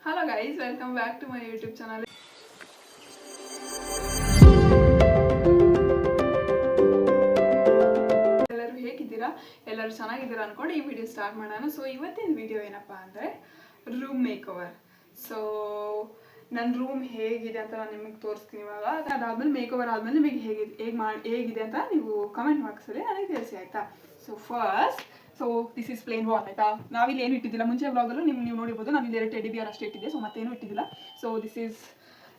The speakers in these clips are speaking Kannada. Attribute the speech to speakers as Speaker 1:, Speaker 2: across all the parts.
Speaker 1: Hello guys, welcome back to my YouTube channel. ಎಲ್ಲರೂ ಹೇಗಿದ್ದೀರಾ? ಎಲ್ಲರೂ ಚೆನ್ನಾಗಿದ್ದೀರಾ ಅನ್ಕೊಂಡು ಈ ವಿಡಿಯೋ ಸ್ಟಾರ್ಟ್ ಮಾಡೋಣ. ಸೊ ಇವತ್ತಿನ ವಿಡಿಯೋ ಏನಪ್ಪಾ ಅಂದರೆ ರೂಮ್ ಮೇಕ್ ಓವರ್. ಸೊ ನನ್ನ ರೂಮ್ ಹೇಗಿದೆ ಅಂತ ನಾನು ನಿಮಗೆ ತೋರಿಸ್ತೀನಿ ಇವಾಗ. ಅದಾದ್ಮೇಲೆ ಮೇಕ್ ಓವರ್ ಆದಮೇಲೆ ನಿಮಗೆ ಹೇಗಿದೆ ಅಂತ ನೀವು ಕಮೆಂಟ್ ಬಾಕ್ಸಲ್ಲಿ ನನಗೆ ತಿಳಿಸಿ ಆಯಿತಾ. So this is plain wall ಆಯಿತಾ. ನಾವಿಲ್ಲಿ ಏನು ಇಟ್ಟಿದ್ದಿಲ್ಲ. ಮುಂಚೆ ವ್ಲಾಗಲ್ಲೂ ನೀವು ನೋಡಿರ್ಬೋದು, ನಾನು ಇಲ್ಲಿ 2 ಟೆಡಿ ಬಿಯರ್ ಅಷ್ಟೇ ಇಟ್ಟಿದ್ದೆ. ಸೊ ಮತ್ತೇನು ಇಟ್ಟಿದ್ದಿಲ್ಲ. ಸೊ ದಿಸ್ ಈಸ್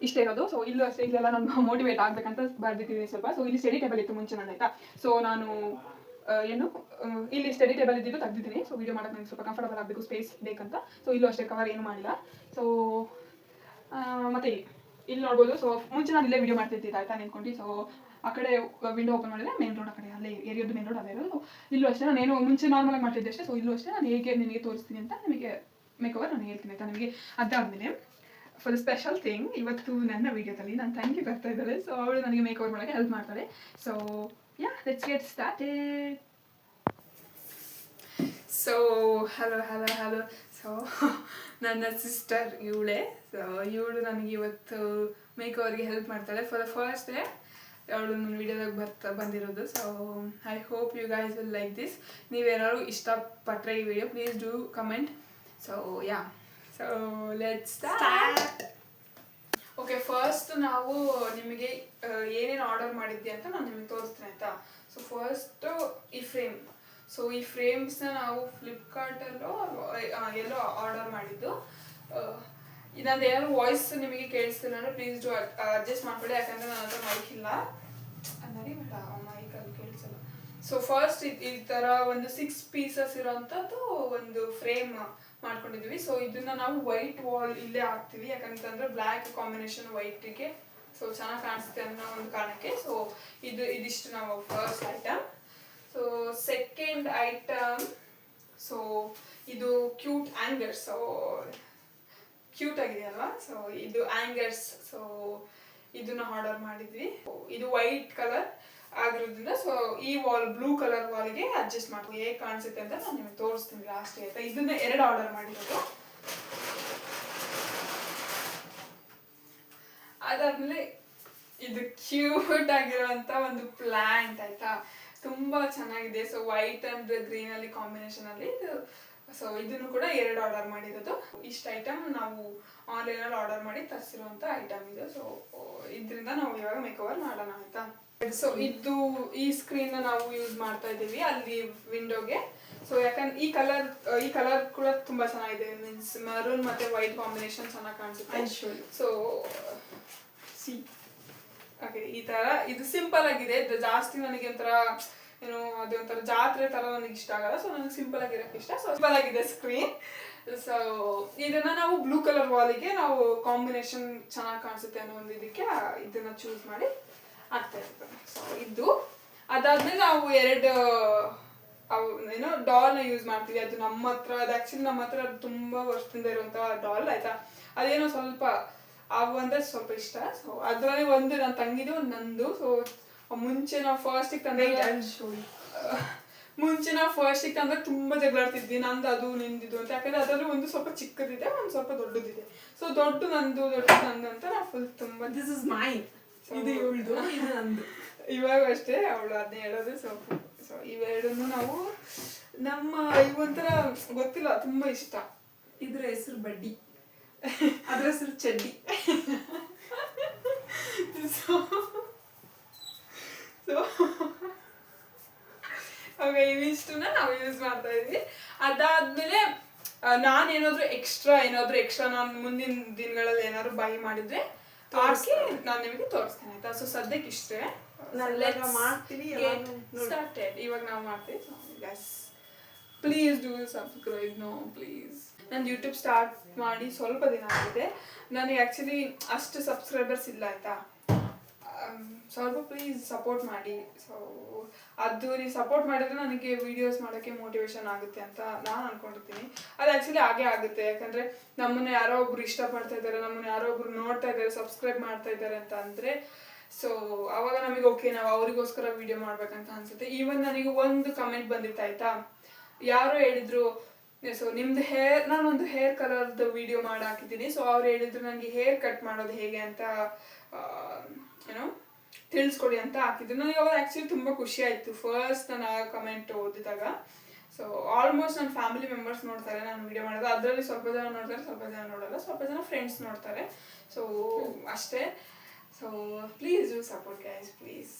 Speaker 1: ಇಷ್ಟೇ ಇರೋದು. ಸೊ ಇಲ್ಲೂ ಅಷ್ಟೇ, ಇಲ್ಲೆಲ್ಲ ನಾನು ಮೋಟಿವೇಟ್ ಆಗಬೇಕಂತ ಬರ್ದಿದ್ದೀನಿ ಸ್ವಲ್ಪ. ಸೊ ಇಲ್ಲಿ ಸ್ಟಡಿ ಟೇಬಲ್ ಇತ್ತು ಮುಂಚೆ ಆಯಿತಾ. ಸೊ ನಾನು ಇಲ್ಲಿ ಸ್ಟಡಿ ಟೇಬಲ್ ಇದ್ದಿದ್ದು ತೆಗ್ದಿದ್ದೀನಿ. ಸೊ ವಿಡಿಯೋ ಮಾಡೋಕ್ಕೆ ನನಗೆ ಸ್ವಲ್ಪ ಕಂಫರ್ಟಬಲ್ ಆಗಬೇಕು, ಸ್ಪೇಸ್ ಬೇಕಂತ. ಸೊ ಇಲ್ಲೂ ಅಷ್ಟೇ ಕವರ್ ಏನು ಮಾಡಿಲ್ಲ. ಸೊ ಮತ್ತೆ ಇಲ್ಲಿ ನೋಡ್ಬೋದು. ಸೊ ಮುಂಚೆ ನಾನು ಇಲ್ಲೇ ವಿಡಿಯೋ ಮಾಡ್ತಿದ್ದೆ ಆಯಿತಾ ನಿಂತ್ಕೊಂಡು. ಸೊ ಆ ಕಡೆ ವಿಂಡೋ ಓಪನ್ ಮಾಡಿದ್ರೆ ಮೇನ್ ರೋಡ್, ಆ ಕಡೆ ಅಲ್ಲೇ ಏರಿಯಾದ ಮೇನ್ ರೋಡ್ ಅಲ್ಲೇ ಇರೋದು. ಇಲ್ಲೂ ಅಷ್ಟೇ ನಾನು ಏನು ಮುಂಚೆ ನಾರ್ಮಲಾಗಿ ಮಾಡ್ತಿದ್ದೆ ಅಷ್ಟೇ. ಸೊ ಇಲ್ಲೂ ಅಷ್ಟೇ ನಾನು ಹೇಗೆ ನಿಮಗೆ ತೋರಿಸ್ತೀನಿ ಅಂತ ನಿಮಗೆ ಮೇಕ್ ಓವರ್ ನಾನು ಹೇಳ್ತೀನಿ ಆಯಿತಾ. ನಿಮಗೆ ಅದಾದಮೇಲೆ ಫಾರ್ ಸ್ಪೆಷಲ್ ಥಿಂಗ್, ಇವತ್ತು ನನ್ನ ವಿಡಿಯೋದಲ್ಲಿ ನನ್ನ ತಂಗಿ ಬರ್ತಾ ಇದ್ದಾಳೆ. ಸೊ ಅವಳು ನನಗೆ ಮೇಕ್ ಓವರ್ ಮಾಡೋಕ್ಕೆ ಹೆಲ್ಪ್ ಮಾಡ್ತಾಳೆ. So yeah, let's get started. So hello. So ನನ್ನ ಸಿಸ್ಟರ್ ಇವಳೇ. ಸೊ ಇವಳು ನನಗೆ ಇವತ್ತು ಮೇಕ್ ಓವರ್ಗೆ ಹೆಲ್ಪ್ ಮಾಡ್ತಾಳೆ. ಫಾರ್ ದ ಫಸ್ಟ್ ಡೇ ಅವಳು ನನ್ನ ವಿಡಿಯೋದಾಗ ಬಂದಿರೋದು. So I hope you guys will like this. ನೀವೇನಾದ್ರು ಇಷ್ಟಪಟ್ಟರೆ ಈ video please do comment. So yeah, so let's start. Okay, first ನಾವು ನಿಮಗೆ ಏನೇನು ಆರ್ಡರ್ ಮಾಡಿದ್ದೆ ಅಂತ ನಾನು ನಿಮಗೆ ತೋರಿಸ್ತೀನಿ ಆಯಿತಾ. ಸೊ ಫಸ್ಟು ಈ ಫ್ರೇಮ್. ಸೊ ಈ ಫ್ರೇಮ್ಸ್ನ ನಾವು ಫ್ಲಿಪ್ಕಾರ್ಟಲ್ಲೋ ಎಲ್ಲೋ ಆರ್ಡರ್ ಮಾಡಿದ್ದು. ಇದಂದು ಏನಾದ್ರು ವಾಯ್ಸ್ ನಿಮಗೆ ಕೇಳಿಸ್ತಿಲ್ಲ ಅಂದರೆ ಪ್ಲೀಸ್ ಡೂ ಅಡ್ಜಸ್ಟ್ ಮಾಡ್ಕೊಳ್ಳಿ, ಯಾಕಂದರೆ ನನ್ನ ಹತ್ರ ಮೈಕ್ ಇಲ್ಲ. ಅನ್ನರಿ ಬೇಡ, ಮೈಕಲ್ಲಿ ಕೇಳಿಸಲ್ಲ. ಸೊ ಫಸ್ಟ್ ಈ ಥರ ಒಂದು 6 ಪೀಸಸ್ ಇರೋಂಥದ್ದು ಒಂದು ಫ್ರೇಮ್ ಮಾಡ್ಕೊಂಡಿದ್ದೀವಿ. ಸೊ ಇದನ್ನ ನಾವು ವೈಟ್ ವಾಲ್ ಇಲ್ಲೇ ಹಾಕ್ತೀವಿ, ಯಾಕಂತಂದ್ರೆ ಬ್ಲ್ಯಾಕ್ ಕಾಂಬಿನೇಷನ್ ವೈಟಿಗೆ ಸೊ ಚೆನ್ನಾಗಿ ಕಾಣಿಸುತ್ತೆ ಅನ್ನೋ ಒಂದು ಕಾರಣಕ್ಕೆ. ಸೊ ಇದಿಷ್ಟು ನಾವು first item. So second item, so ಇದು ಕ್ಯೂಟ್ ಆ್ಯಂಗರ್ಸ್. ಸೊ ಕ್ಯೂಟ್ ಆಗಿದೆ ಅಲ್ವಾ. ಸೊ ಇದು ಆ್ಯಂಗರ್ಸ್. ಸೊ ಇದನ್ನ ಆರ್ಡರ್ ಮಾಡಿದ್ವಿ. ಇದು ವೈಟ್ ಕಲರ್ ಆಗಿರೋದ್ರಿಂದ ಸೊ ಈ ವಾಲ್ ಬ್ಲೂ ಕಲರ್ ವಾಲ್ಗೆ ಅಡ್ಜಸ್ಟ್ ಮಾಡ್ತೀವಿ. ಹೇಗೆ ಕಾಣಿಸುತ್ತೆ ಅಂತ ನಾನು ನಿಮಗೆ ತೋರಿಸ್ತೀನಿ ಲಾಸ್ಟ್ ಆಯ್ತಾ. ಇದನ್ನ 2 ಆರ್ಡರ್ ಮಾಡಿರೋದು. ಅದಾದ್ಮೇಲೆ ಇದು ಕ್ಯೂಟ್ ಆಗಿರುವಂತ ಒಂದು ಪ್ಲಾಂಟ್ ಆಯ್ತಾ, ತುಂಬಾ ಚೆನ್ನಾಗಿದೆ. ಸೊ ವೈಟ್ ಅಂಡ್ ಗ್ರೀನ್ ಅಲ್ಲಿ ಕಾಂಬಿನೇಷನ್ ಅಲ್ಲಿ ಇದು. ಸೊ ಇದನ್ನು ಕೂಡ 2 ಆರ್ಡರ್ ಮಾಡಿರೋದು. ಇಷ್ಟು ಐಟಮ್ ನಾವು ಆನ್ಲೈನಲ್ಲಿ ಆರ್ಡರ್ ಮಾಡಿ ತರಿಸಿರುವಂತ ಐಟಮ್ ಇದು. ಸೊ ಇದರಿಂದ ನಾವು ಇವಾಗ ಮೇಕ್ ಓವರ್ ಮಾಡೋಣ ಆಯ್ತಾ. ಸೊ ಈ ಸ್ಕ್ರೀನ್ ನಾವು ಯೂಸ್ ಮಾಡ್ತಾ ಇದ್ದೀವಿ ಅಲ್ಲಿ ವಿಂಡೋಗೆ. ಸೊ ಯಾಕಂದ್ರೆ ಈ ಕಲರ್ ಕೂಡ ತುಂಬಾ ಚೆನ್ನಾಗಿದೆ. ಮೀನ್ಸ್ ಮರೂನ್ ಮತ್ತೆ ವೈಟ್ ಕಾಂಬಿನೇಷನ್ ಚೆನ್ನಾಗಿ ಕಾಣಿಸುತ್ತೆ. ಸೊ ಓಕೆ, ಈ ತರ ಇದು ಸಿಂಪಲ್ ಆಗಿದೆ. ಜಾಸ್ತಿ ನನಗೆ ಒಂಥರ ಏನು ಅದೊಂಥರ ಜಾತ್ರೆ ತರ ನನಗೆ ಇಷ್ಟ ಆಗಲ್ಲ. ಸೊ ನನಗೆ ಸಿಂಪಲ್ ಆಗಿರೋಕೆ ಇಷ್ಟ. ಸೊ ಸಿಂಪಲ್ ಆಗಿದೆ ಸ್ಕ್ರೀನ್. ಸೊ ಇದನ್ನ ನಾವು ಬ್ಲೂ ಕಲರ್ ವಾಲಿಗೆ ನಾವು ಕಾಂಬಿನೇಷನ್ ಚೆನ್ನಾಗಿ ಕಾಣಿಸುತ್ತೆ ಅನ್ನೋ ಒಂದು ಇದಕ್ಕೆ ಇದನ್ನ ಚೂಸ್ ಮಾಡಿ ಆಗ್ತಾ ಇರ್ತದೆ. ಸೊ ಇದು ಅದಾದ್ಮೇಲೆ ನಾವು 2 ಏನೋ ಡಾಲ್ನ ಯೂಸ್ ಮಾಡ್ತೀವಿ. ಅದು ನಮ್ಮ ಹತ್ರ, ಅದು ಆ್ಯಕ್ಚುಲಿ ನಮ್ಮ ಹತ್ರ ತುಂಬಾ ವರ್ಷದಿಂದ ಇರುವಂಥ ಡಾಲ್ ಆಯ್ತಾ. ಅದೇನೋ ಸ್ವಲ್ಪ ಅವು ಅಂದರೆ ಸ್ವಲ್ಪ ಇಷ್ಟ. ಸೊ ಅದರಲ್ಲಿ ಒಂದು ನನ್ನ ತಂಗಿದು, ಒಂದು ನಂದು. ಸೊ ಮುಂಚೆ ನಾವು ಫಸ್ಟಿಗೆ ತಂದಾಗ ತುಂಬಾ ಜಗಳಾಡ್ತಿದ್ವಿ, ನಂದು ಅದು ನಿಂದಿದ್ದು ಅಂತ. ಯಾಕಂದ್ರೆ ಅದರಲ್ಲಿ ಒಂದು ಸ್ವಲ್ಪ ಚಿಕ್ಕದಿದೆ, ಒಂದು ಸ್ವಲ್ಪ ದೊಡ್ಡದಿದೆ. ಸೊ ದೊಡ್ಡದು ನಂದು ಅಂತ ನಾವು ಫುಲ್ ತುಂಬಾ ದಿಸ್ ಇಸ್ ಮೈನ್, ಇದು ಇವಳ್ದು, ಇದು ನಂದು. ಇವಾಗ ಅಷ್ಟೇ ಅವಳು ಅದನ್ನೇ ಹೇಳೋದು. ಸೊ ಇವೆರಡನ್ನು ನಾವು ನಮ್ಮ ಇವೊಂಥರ ಗೊತ್ತಿಲ್ಲ ತುಂಬಾ ಇಷ್ಟ. ಇದ್ರ ಹೆಸರು ಬಡ್ಡಿ, ಅದ್ರ ಹೆಸರು ಚಡ್ಡಿ. ಓಕೆ, ಇವಿಷ್ಟನ್ನ ನಾವು ಯೂಸ್ ಮಾಡ್ತಾ ಇದ್ವಿ. ಅದಾದ್ಮೇಲೆ ನಾನೇನಾದ್ರೂ ಎಕ್ಸ್ಟ್ರಾ ನಾನು ಮುಂದಿನ ದಿನಗಳಲ್ಲಿ ಏನಾದ್ರು ಬೈ ಮಾಡಿದ್ರೆ ಹಾಕಿ ನಾನು ನಿಮಗೆ ತೋರಿಸ್ತೇನೆ ಆಯ್ತಾ. ಸೊ ಸದ್ಯಕ್ಕೆ ಇಷ್ಟೇ ಮಾಡ್ತೀವಿ. ಇವಾಗ ನಾವು ಮಾಡ್ತೀವಿ. Please do subscribe. No please. ನಾನು ಯೂಟ್ಯೂಬ್ ಸ್ಟಾರ್ಟ್ ಮಾಡಿ ಸ್ವಲ್ಪ ದಿನ ಆಗಿದೆ. ನನಗೆ ಆ್ಯಕ್ಚುಲಿ ಅಷ್ಟು ಸಬ್ಸ್ಕ್ರೈಬರ್ಸ್ ಇಲ್ಲ ಆಯಿತಾ. ಸ್ವಲ್ಪ ಪ್ಲೀಸ್ ಸಪೋರ್ಟ್ ಮಾಡಿ. ಸೊ ಅದು ನೀವು ಸಪೋರ್ಟ್ ಮಾಡಿದ್ರೆ ನನಗೆ ವೀಡಿಯೋಸ್ ಮಾಡೋಕ್ಕೆ ಮೋಟಿವೇಶನ್ ಆಗುತ್ತೆ ಅಂತ ನಾನು ಅಂದ್ಕೊಂಡಿರ್ತೀನಿ. ಅದು ಆ್ಯಕ್ಚುಲಿ ಹಾಗೇ ಆಗುತ್ತೆ. ಯಾಕಂದರೆ ನಮ್ಮನ್ನು ಯಾರೋ ಒಬ್ರು ಇಷ್ಟಪಡ್ತಾ ಇದ್ದಾರೆ, ನಮ್ಮನ್ನು ಯಾರೋ ಒಬ್ರು ನೋಡ್ತಾ ಇದ್ದಾರೆ, ಸಬ್ಸ್ಕ್ರೈಬ್ ಮಾಡ್ತಾ ಇದ್ದಾರೆ ಅಂತ ಅಂದರೆ ಸೊ ಅವಾಗ ನಮಗೆ ಓಕೆ, ನಾವು ಅವರಿಗೋಸ್ಕರ ವೀಡಿಯೋ ಮಾಡ್ಬೇಕಂತ ಅನ್ಸುತ್ತೆ. ಈವನ್ ನನಗೆ ಒಂದು ಕಮೆಂಟ್ ಬಂದಿತ್ತು ಆಯಿತಾ. ಯಾರೋ ಹೇಳಿದ್ರು ಸೊ ನಿಮ್ದು ನಾನೊಂದು ಹೇರ್ ಕಲರ್ದು ವಿಡಿಯೋ ಮಾಡಿ ಹಾಕಿದ್ದೀನಿ. ಸೊ ಅವ್ರು ಹೇಳಿದ್ರು ನನಗೆ ಹೇರ್ ಕಟ್ ಮಾಡೋದು ಹೇಗೆ ಅಂತ ಏನೋ ತಿಳಿಸ್ಕೊಡಿ ಅಂತ ಹಾಕಿದ್ರು. ನನಗೆ ಅವಾಗ ಆ್ಯಕ್ಚುಲಿ ತುಂಬ ಖುಷಿ ಆಯಿತು ಫಸ್ಟ್ ನಾನು ಆ ಕಮೆಂಟ್ ಓದಿದಾಗ. ಸೊ ಆಲ್ಮೋಸ್ಟ್ ನನ್ನ ಫ್ಯಾಮಿಲಿ ಮೆಂಬರ್ಸ್ ನೋಡ್ತಾರೆ ನಾನು ವಿಡಿಯೋ ಮಾಡೋದು. ಅದರಲ್ಲಿ ಸ್ವಲ್ಪ ಜನ ನೋಡ್ತಾರೆ, ಸ್ವಲ್ಪ ಜನ ನೋಡಲ್ಲ, ಸ್ವಲ್ಪ ಜನ ಫ್ರೆಂಡ್ಸ್ ನೋಡ್ತಾರೆ. ಸೊ ಅಷ್ಟೇ. So please do support guys, please.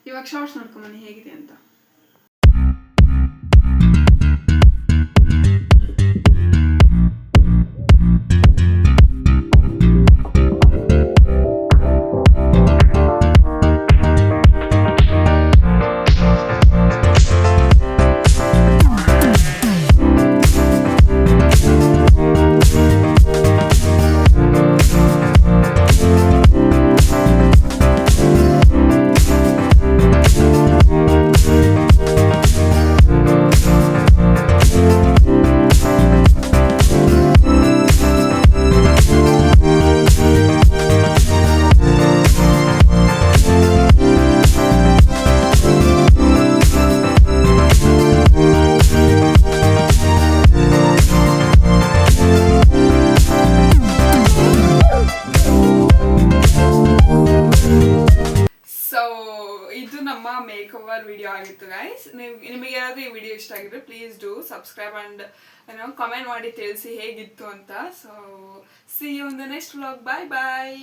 Speaker 1: ಇವಾಗ ಶಾರ್ಟ್ಸ್ ನೋಡ್ಕೊಂಬನ್ನಿ ಹೇಗಿದೆ ಅಂತ. ನಿಮಗೆ ಏನಾದರೂ ಈ ವಿಡಿಯೋ ಇಷ್ಟ ಆಗಿದ್ರೆ please do subscribe and comment ಮಾಡಿ ತಿಳಿಸಿ ಹೇಗಿತ್ತು ಅಂತ. So see you in the next vlog. Bye bye.